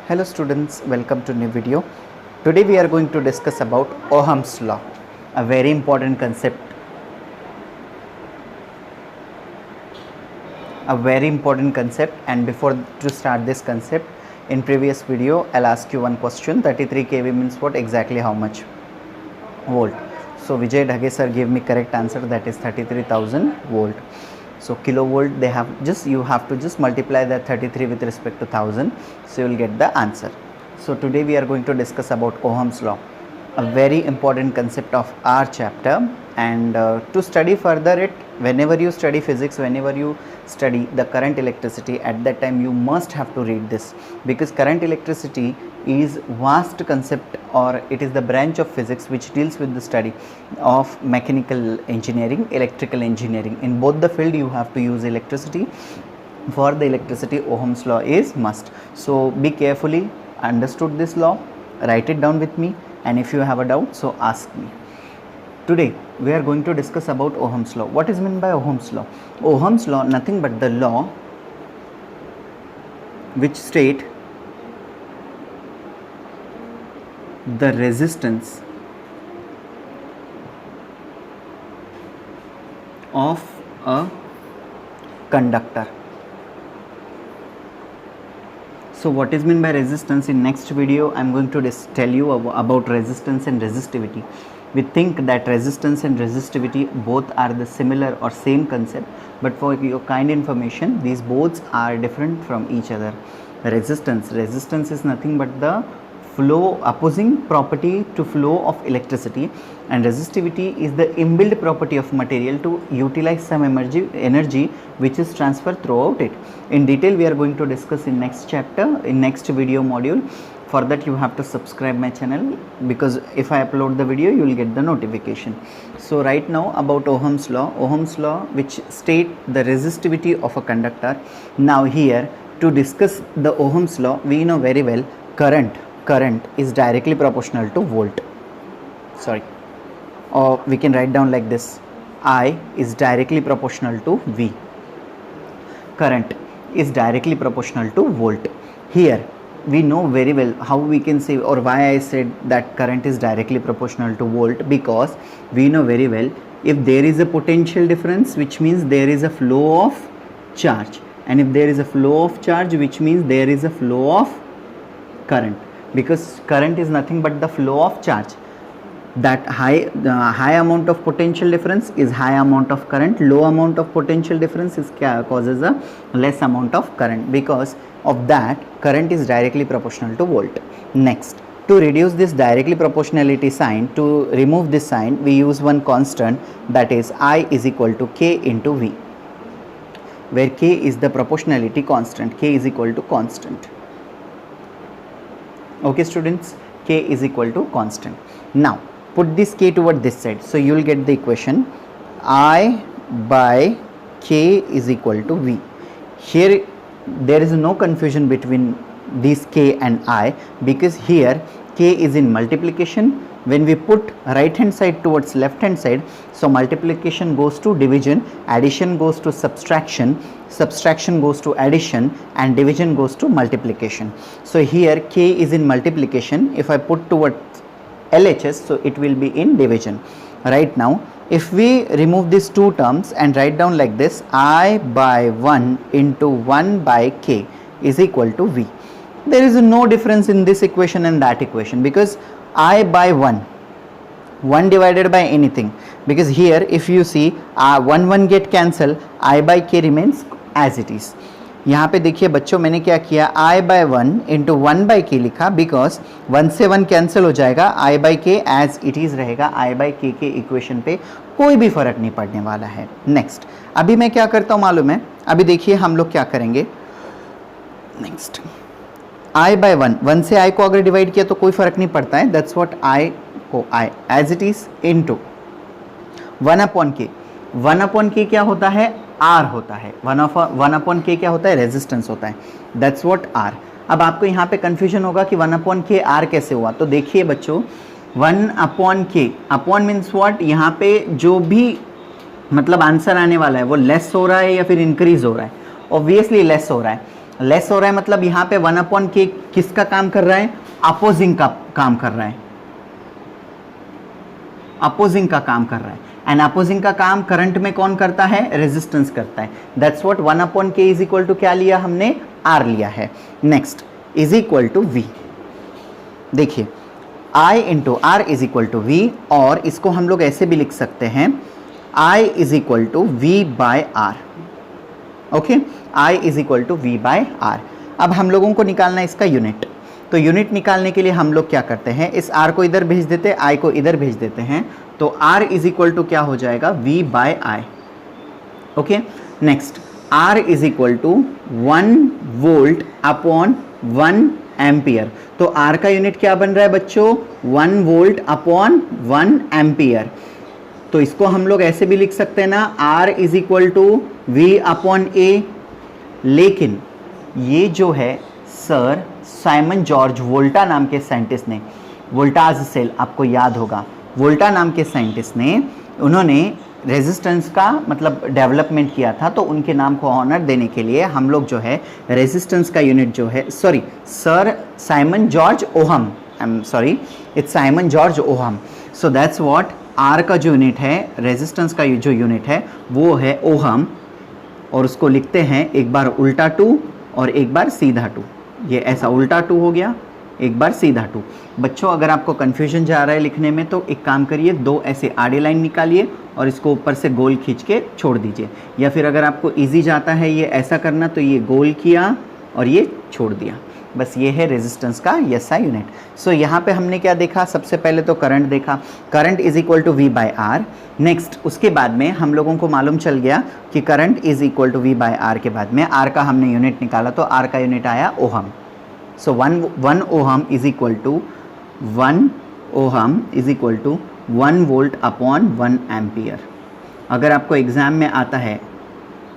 Hello students, welcome to new video. Today we are going to discuss about Ohm's law, a very important concept. And before to start this concept, in previous video I'll ask you one question. 33 kV means what exactly, how much volt? So Vijay Dhage sir gave me correct answer, that is 33,000 volt. So kilovolt, they have you have to just multiply that 33 with respect to 1000, so you will get the answer. So today we are going to discuss about Ohm's law, a very important concept of our chapter. And to study further it, whenever you study physics, whenever you study the current electricity, at that time you must have to read this, because current electricity is vast concept, or it is the branch of physics which deals with the study of mechanical engineering, electrical engineering. In both the field you have to use electricity. For the electricity, Ohm's law is must. So be carefully understood this law, write it down with me, and if you have a doubt, so ask me. Today we are going to discuss about Ohm's law. What is meant by Ohm's law? Ohm's law, nothing but the law which state the resistance of a conductor. So what is meant by resistance? In next video I am going to tell you about resistance and resistivity. We think that resistance and resistivity both are the similar or same concept, but for your kind information, these both are different from each other. Resistance is nothing but the flow, opposing property to flow of electricity, and resistivity is the inbuilt property of material to utilize some energy which is transferred throughout it. In detail we are going to discuss in next chapter, in next video module. For that you have to subscribe my channel, because if I upload the video you will get the notification. So right now about Ohm's law which state the resistivity of a conductor. Now here to discuss the Ohm's law, we know very well current is directly proportional to volt. Or we can write down like this: I is directly proportional to V. Current is directly proportional to volt. Here we know very well how we can say, or why I said that current is directly proportional to volt, because we know very well if there is a potential difference, which means there is a flow of charge, and if there is a flow of charge, which means there is a flow of current, because current is nothing but the flow of charge. That high amount of potential difference is high amount of current, low amount of potential difference is causes a less amount of current. Because of that, current is directly proportional to volt. Next, to reduce this directly proportionality sign, to remove this sign, we use one constant, that is I is equal to K into V, where K is the proportionality constant. K is equal to constant. Okay students, K is equal to constant. Now put this K toward this side, so you will get the equation I by K is equal to V. Here there is no confusion between this K and I, because here K is in multiplication. When we put right hand side towards left hand side, so multiplication goes to division, addition goes to subtraction, subtraction goes to addition, and division goes to multiplication. So here K is in multiplication. If I put towards LHS, so it will be in division. Right now if we remove these two terms and write down like this, I by 1 into 1 by K is equal to V. There is no difference in this equation and that equation, because I by 1 divided by anything, because here if you see 1 get cancel, I by K remains as it is. यहाँ पे देखिए बच्चों, मैंने क्या किया, I by 1 into 1 by K लिखा, because 1 से 1 cancel हो जाएगा, I by K as it is रहेगा. I by K के इक्वेशन पे कोई भी फर्क नहीं पड़ने वाला है. नेक्स्ट, अभी मैं क्या करता हूँ मालूम है? अभी देखिए हम लोग क्या करेंगे. नेक्स्ट, I by 1 से I को अगर डिवाइड किया तो कोई फर्क नहीं पड़ता है. दैट्स व्हाट I को I as it is into 1 upon K. 1 upon K क्या होता है? R होता है. 1 अपॉन K क्या होता है? रेजिस्टेंस होता है. That's what R. अब आपको यहाँ पे कंफ्यूजन होगा कि 1 अपॉन K R कैसे हुआ. तो देखिए बच्चों, 1 upon K, upon means what, यहाँ पे जो भी मतलब आंसर आने वाला है वो लेस हो रहा है या फिर इंक्रीज हो रहा है? ऑब्वियसली लेस हो रहा है. लेस हो रहा है मतलब यहाँ पे 1/k किसका काम कर रहा है, अपोजिंग का काम कर रहा है, अपोजिंग का काम कर रहा है। एंड अपोजिंग का काम करंट में कौन करता है, रेजिस्टेंस करता है। That's what 1/k is equal to क्या लिया हमने, R लिया है। Next is equal to V, देखिए I into R is equal to V, और इसको हम लोग ऐसे भी लिख सकते हैं I is equal to V by R। Okay, I is equal to V by R। अब हम लोगों को निकालना है इसका यूनिट, तो यूनिट निकालने के लिए हम लोग क्या करते हैं, इस R को इधर भेज देते हैं, I को इधर भेज देते हैं, तो R इज इक्वल टू क्या हो जाएगा, V by I। Okay, next R is equal to 1 volt upon 1 ampere. तो R का यूनिट क्या बन रहा है बच्चों, 1 वोल्ट अपॉन 1 एम्पियर। तो इसको हम लोग ऐसे भी लिख सकते हैं ना, R is equal to V upon A। लेकिन ये जो है सर साइमन जॉर्ज वोल्टा नाम के साइंटिस्ट ने, वोल्टाज सेल आपको याद होगा, वोल्टा नाम के साइंटिस्ट ने, उन्होंने रेजिस्टेंस का मतलब डेवलपमेंट किया था, तो उनके नाम को ऑनर देने के लिए हम लोग जो है रेजिस्टेंस का यूनिट जो है, sorry sir Simon George Ohm, I am sorry, it's Simon George Ohm. So that's what R का जो यूनिट है, रेजिस्टेंस का जो यूनिट है वो है ओहम, और उसको लिखते हैं एक बार उल्टा 2 और एक बार सीधा 2। ये ऐसा उल्टा 2 हो गया, एक बार सीधा 2। बच्चों अगर आपको कन्फ्यूजन जा रहा है लिखने में तो एक काम करिए, 2 ऐसे आड़ी लाइन निकालिए और इसको ऊपर से गोल खींच के छोड़ दीजिए, या फिर अगर आपको इजी जाता है ये ऐसा करना तो ये गोल किया और ये छोड़ दिया। बस ये है रेजिस्टेंस का SI यूनिट। सो यहाँ पे हमने क्या देखा, सबसे पहले तो करंट देखा, current is equal to V by R। Next उसके बाद में हम लोगों को मालूम चल गया कि current is equal to V by R के बाद में R का हमने यूनिट निकाला, तो R का यूनिट आया ohm. So 1 ohm is equal to 1 ohm is equal to 1 volt upon 1 ampere. अगर आपको एग्ज़ाम में आता है,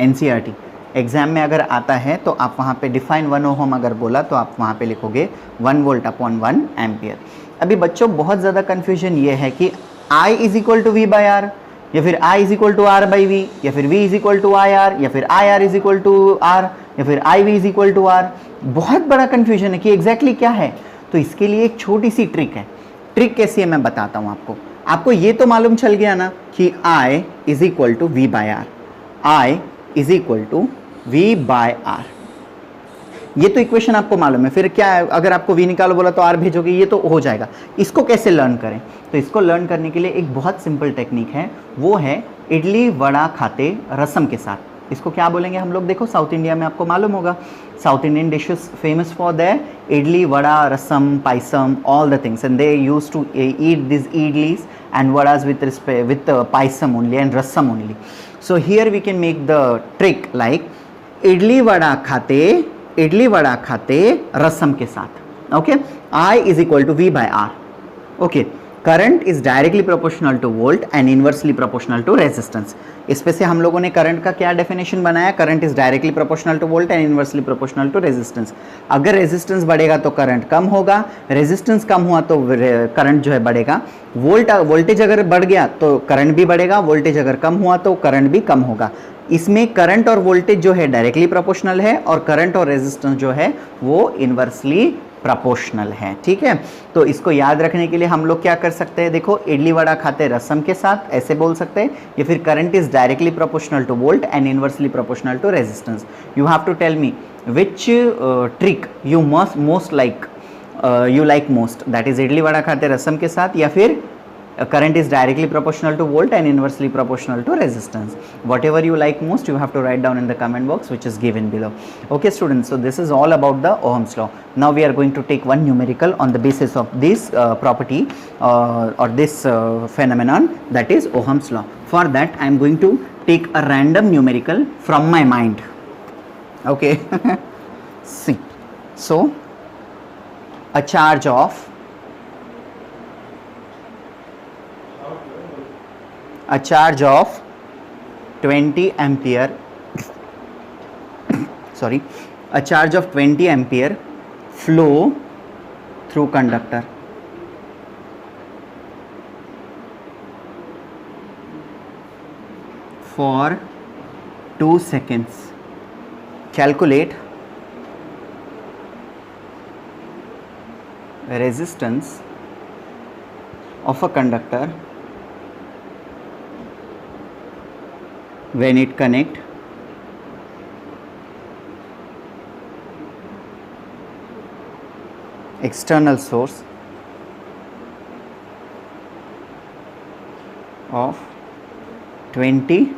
NCERT एग्ज़ाम में अगर आता है तो आप वहाँ पे डिफाइन 1 ओहम अगर बोला तो आप वहाँ पे लिखोगे 1 वोल्ट अपॉन 1 एम्पियर। अभी बच्चों बहुत ज़्यादा कन्फ्यूजन ये है कि I is equal to V by R, या फिर I is equal to R by V, या फिर V is equal to IR, या फिर IR is equal to R, या फिर IV is equal to R। बहुत बड़ा कन्फ्यूजन है कि एग्जैक्टली क्या है। तो इसके लिए एक छोटी सी ट्रिक है। ट्रिक कैसी है मैं बताता हूँ आपको। आपको ये तो मालूम चल गया ना कि I is equal to V by R, I is equal to V by R। ये तो इक्वेशन आपको मालूम है। फिर क्या है, अगर आपको V निकालो बोला तो R भेजोगे, ये तो हो जाएगा। इसको कैसे लर्न करें, तो इसको लर्न करने के लिए एक बहुत सिंपल टेक्निक है, वो है इडली वड़ा खाते रसम के साथ। इसको क्या बोलेंगे हम लोग, देखो साउथ इंडिया में आपको मालूम होगा, South Indian dishes famous for their idli vada rasam payasam all the things, and they use to eat this idlis and vadas with paisam only and rasam only. So here we can make the trick like idli vada खाते रसम के साथ। Okay, I is equal to V by R। Okay, current is directly proportional to volt and inversely proportional to resistance. इस पे से हम लोगों ने current का क्या डेफिनेशन बनाया, current is directly proportional to volt and inversely proportional to resistance. अगर रेजिस्टेंस बढ़ेगा तो करंट कम होगा, रेजिस्टेंस कम हुआ तो करंट जो है बढ़ेगा। वोल्टेज अगर बढ़ गया तो करंट भी बढ़ेगा, वोल्टेज अगर कम हुआ तो करंट भी कम होगा। इसमें करंट और वोल्टेज जो है डायरेक्टली प्रोपोर्शनल है, और करंट और रेजिस्टेंस जो है वो इनवर्सली प्रोपोर्शनल है। ठीक है, तो इसको याद रखने के लिए हम लोग क्या कर सकते हैं, देखो इडली वड़ा खाते रसम के साथ ऐसे बोल सकते हैं, या फिर current is directly proportional to volt and inversely proportional to resistance. You have to tell me which trick you most like most, that is idli vada खाते रसम के साथ, या फिर current is directly proportional to volt and inversely proportional to resistance. Whatever you like most, you have to write down in the comment box which is given below. Okay students, so this is all about the Ohm's law. Now we are going to take one numerical on the basis of this property or this phenomenon, that is Ohm's law. For that I am going to take a random numerical from my mind. Okay. See, so a charge of 20 ampere sorry, a charge of 20 ampere flow through conductor for 2 seconds. Calculate resistance of a conductor when it connect external source of 20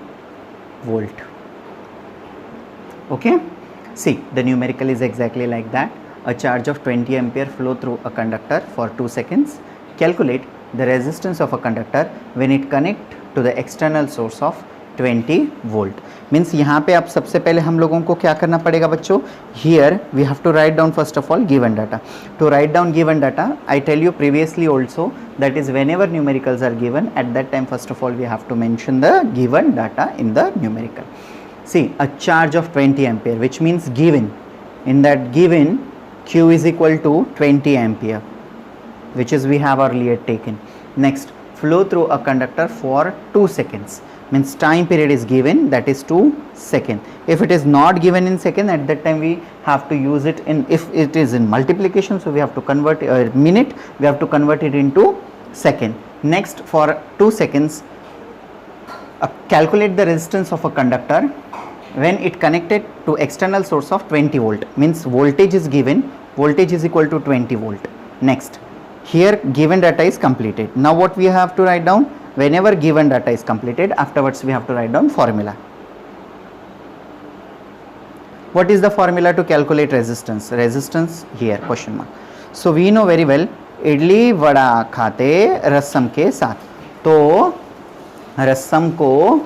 volt. Okay, see, the numerical is exactly like that. A charge of 20 ampere flow through a conductor for 2 seconds. Calculate the resistance of a conductor when it connect to the external source of 20 volt. Means यहाँ पे आप सबसे पहले हम लोगों को क्या करना पड़ेगा बच्चों? Here we have to write down first of all given data. To write down given data, I tell you previously also, that is whenever numericals are given, at that time first of all we have to mention the given data in the numerical. See, a charge of 20 ampere, which means given, in that given Q is equal to 20 ampere, which is we have earlier taken. Next, flow through a conductor for 2 seconds, means time period is given, that is 2 seconds. If it is not given in second, at that time we have to use it in, if it is in multiplication, so we have to convert minute, we have to convert it into second. Next, for 2 seconds, calculate the resistance of a conductor when it connected to external source of 20 volt, means voltage is given, voltage is equal to 20 volt. Next, here given data is completed. Now what we have to write down? Whenever given data is completed, afterwards we have to write down formula. What is the formula to calculate resistance? Resistance here, question mark. So we know very well, idli vada खाते रसम के साथ, तो रसम को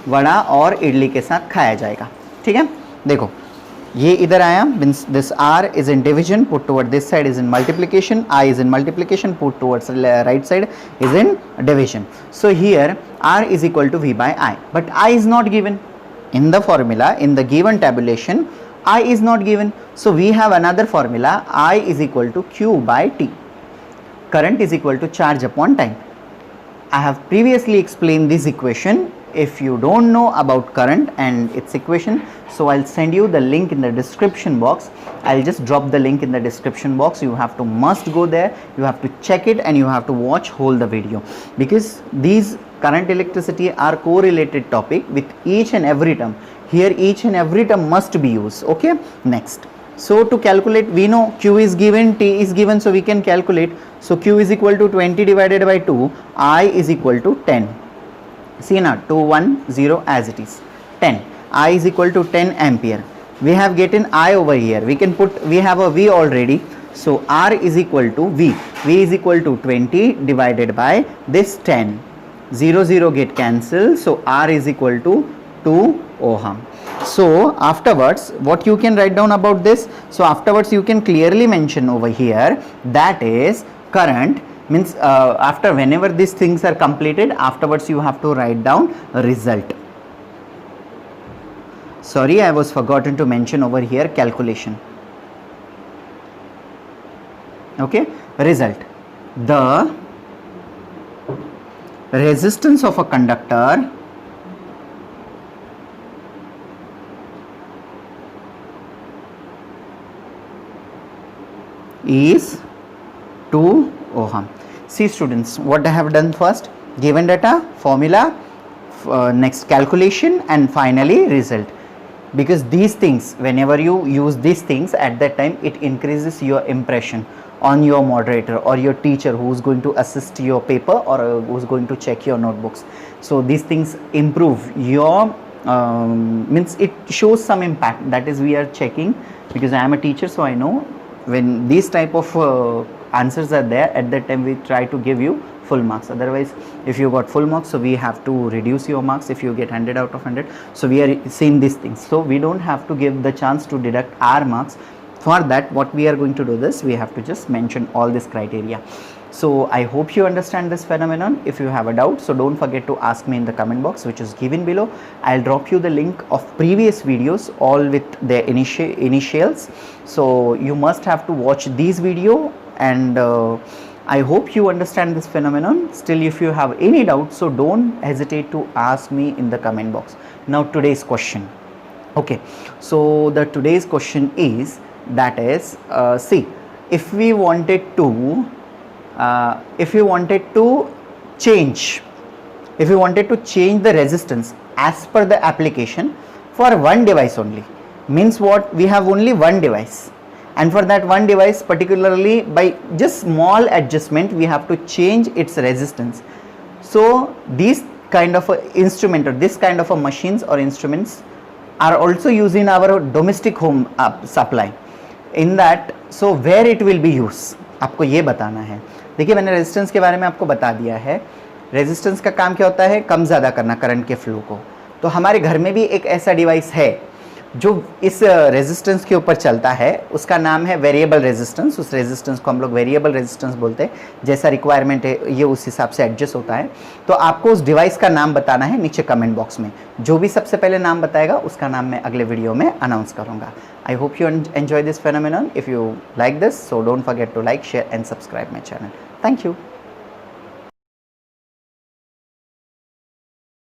वड़ा और इडली के साथ खाया जाएगा. ठीक है, देखो ये इधर आया, means this r is in division, put toward this side is in multiplication, I is in multiplication, put towards right side is in division. So here r is equal to v by I, but I is not given in the formula. In the given tabulation, I is not given, so we have another formula, I is equal to q by t. Current is equal to charge upon time. I have previously explained this equation. If you don't know about current and its equation, so I'll send you the link in the description box. I'll just drop the link in the description box. You have to must go there, you have to check it, and you have to watch whole the video, because these current electricity are correlated topic with each and every term. Here each and every term must be used. Okay, next, so to calculate, we know Q is given, T is given, so we can calculate. So Q is equal to 20 divided by 2, I is equal to 10. See now, 2 1 0 as it is, 10. I is equal to 10 ampere. We have gotten I over here, we can put, we have a V already, so R is equal to V. V is equal to 20 divided by this 10. 0 0 get cancelled, so R is equal to 2 ohm. So afterwards, what you can write down about this? So afterwards you can clearly mention over here, that is current, means after whenever these things are completed, afterwards you have to write down a result. Sorry, I was forgotten to mention over here calculation. Okay, result. The resistance of a conductor is 2 ohm. See students, what I have done first, given data, formula, next calculation, and finally result. Because these things, whenever you use these things, at that time it increases your impression on your moderator or your teacher who is going to assist your paper or who is going to check your notebooks. So these things improve your means it shows some impact, that is we are checking, because I am a teacher, so I know when these type of answers are there, at that time we try to give you full marks. Otherwise, if you got full marks, so we have to reduce your marks if you get 100 out of 100. So we are seeing these things, so we don't have to give the chance to deduct our marks. For that, what we are going to do this, we have to just mention all this criteria. So I hope you understand this phenomenon. If you have a doubt, so don't forget to ask me in the comment box, which is given below. I'll drop you the link of previous videos, all with their initials. So you must have to watch these video, and I hope you understand this phenomenon. Still, if you have any doubt, so don't hesitate to ask me in the comment box. Now today's question. Okay, so the today's question is, that is see, if we wanted to change, if we wanted to change the resistance as per the application for one device only, means what, we have only one device, and for that one device particularly by just small adjustment we have to change its resistance. So these kind of a instrument or this kind of a machines or instruments are also used in our domestic home supply. In that, so where it will be used, आपको ये बताना है. देखिए मैंने resistance के बारे में आपको बता दिया है. रेजिस्टेंस का काम क्या होता है, कम ज़्यादा करना करंट के फ्लो को. तो हमारे घर में भी एक ऐसा डिवाइस है जो इस रेजिस्टेंस के ऊपर चलता है, उसका नाम है वेरिएबल रेजिस्टेंस. उस रेजिस्टेंस को हम लोग वेरिएबल रेजिस्टेंस बोलते हैं. जैसा रिक्वायरमेंट है ये उस हिसाब से एडजस्ट होता है. तो आपको उस डिवाइस का नाम बताना है नीचे कमेंट बॉक्स में. जो भी सबसे पहले नाम बताएगा उसका नाम मैं अगले वीडियो में अनाउंस करूँगा. I hope you enjoy this phenomenon. If you like this, so don't forget to like, share and subscribe my channel. Thank you.